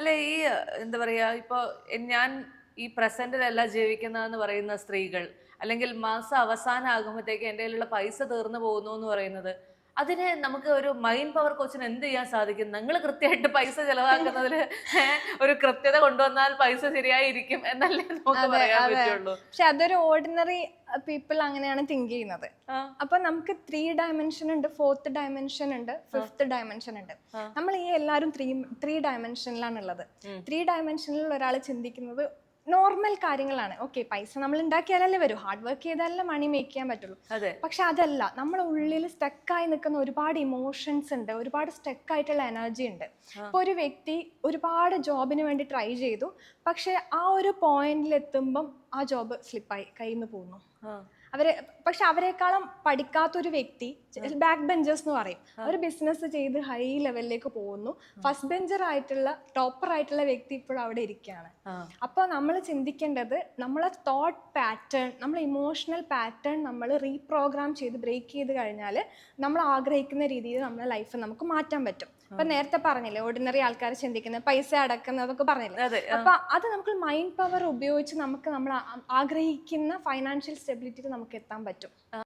അതുപോലെ ഈ എന്താ പറയാ ഇപ്പൊ ഞാൻ ഈ പ്രസന്റിലല്ല ജീവിക്കുന്നതെന്ന് പറയുന്ന സ്ത്രീകൾ അല്ലെങ്കിൽ മാസം അവസാനം ആകുമ്പോഴത്തേക്ക് എൻ്റെ കയ്യിലുള്ള പൈസ തീർന്നു പോകുന്നു എന്ന് പറയുന്നത് അതിന് നമുക്ക് ഒരു മൈൻഡ് പവർ കോച്ചിന് എന്ത് ചെയ്യാൻ സാധിക്കും? നിങ്ങൾ കൃത്യമായിട്ട് പൈസ ചെലവാക്കുന്നതിൽ ഒരു കൃത്യത കൊണ്ടുവന്നാൽ പൈസ ശരിയായിരിക്കും എന്നല്ലേ നമുക്ക് അതെ പറയാൻ അതെ. പറ്റുള്ളൂ. പക്ഷെ അതൊരു ഓർഡിനറി പീപ്പിൾ അങ്ങനെയാണ് തിങ്ക് ചെയ്യുന്നത്. ആ, അപ്പൊ നമുക്ക് 3 ഡയമെൻഷൻ ഉണ്ട്, 4th ഡയമെൻഷൻ ഉണ്ട്, 5th ഡയമെൻഷൻ ഉണ്ട്. നമ്മൾ ഈ എല്ലാവരും ത്രീ ഡയമെൻഷനിലാണ് ഉള്ളത്. 3 ഡയമെൻഷനിൽ ഒരാൾ ചിന്തിക്കുന്നത് നോർമൽ കാര്യങ്ങളാണ്. ഓക്കെ, പൈസ നമ്മൾ ഉണ്ടാക്കിയാലല്ലേ വരൂ, ഹാർഡ് വർക്ക് ചെയ്താലല്ലേ മണി മേക്ക് ചെയ്യാൻ പറ്റുള്ളൂ. അതെ. പക്ഷെ അതല്ല, നമ്മളെ ഉള്ളിൽ സ്റ്റക്കായി നിൽക്കുന്ന ഒരുപാട് ഇമോഷൻസ് ഉണ്ട്, ഒരുപാട് സ്റ്റക്കായിട്ടുള്ള എനർജി ഉണ്ട്. ഇപ്പോൾ ഒരു വ്യക്തി ഒരുപാട് ജോബിന് വേണ്ടി ട്രൈ ചെയ്തു, പക്ഷെ ആ ഒരു പോയിന്റിൽ എത്തുമ്പം ആ ജോബ് സ്ലിപ്പായി കയ്യിൽ നിന്ന് പോകുന്നു. ആ, പക്ഷെ അവരെക്കാളും പഠിക്കാത്തൊരു വ്യക്തി, ബാക്ക് ബെഞ്ചേഴ്സ് എന്ന് പറയും, അവർ ബിസിനസ് ചെയ്ത് ഹൈ ലെവലിലേക്ക് പോകുന്നു. ഫസ്റ്റ് ബെഞ്ചർ ആയിട്ടുള്ള ടോപ്പർ ആയിട്ടുള്ള വ്യക്തി ഇപ്പോഴും അവിടെ ഇരിക്കുകയാണ്. ആ. അപ്പോൾ നമ്മൾ ചിന്തിക്കേണ്ടത് നമ്മളെ തോട്ട് പാറ്റേൺ, നമ്മളെ ഇമോഷണൽ പാറ്റേൺ നമ്മൾ റീപ്രോഗ്രാം ചെയ്ത് ബ്രേക്ക് ചെയ്ത് കഴിഞ്ഞാൽ നമ്മൾ ആഗ്രഹിക്കുന്ന രീതിയിൽ നമ്മളെ ലൈഫ് നമുക്ക് മാറ്റാൻ പറ്റും. ഇപ്പൊ നേരത്തെ പറഞ്ഞില്ലേ, ഓർഡിനറി ആൾക്കാർ ചിന്തിക്കുന്നത് പൈസ അടക്കുന്നതൊക്കെ പറഞ്ഞില്ലേ. അതെ. അപ്പൊ അത് നമുക്ക് മൈൻഡ് പവർ ഉപയോഗിച്ച് നമുക്ക് നമ്മൾ ആഗ്രഹിക്കുന്ന ഫൈനാൻഷ്യൽ സ്റ്റെബിലിറ്റിയിൽ നമുക്ക് എത്താൻ പറ്റും.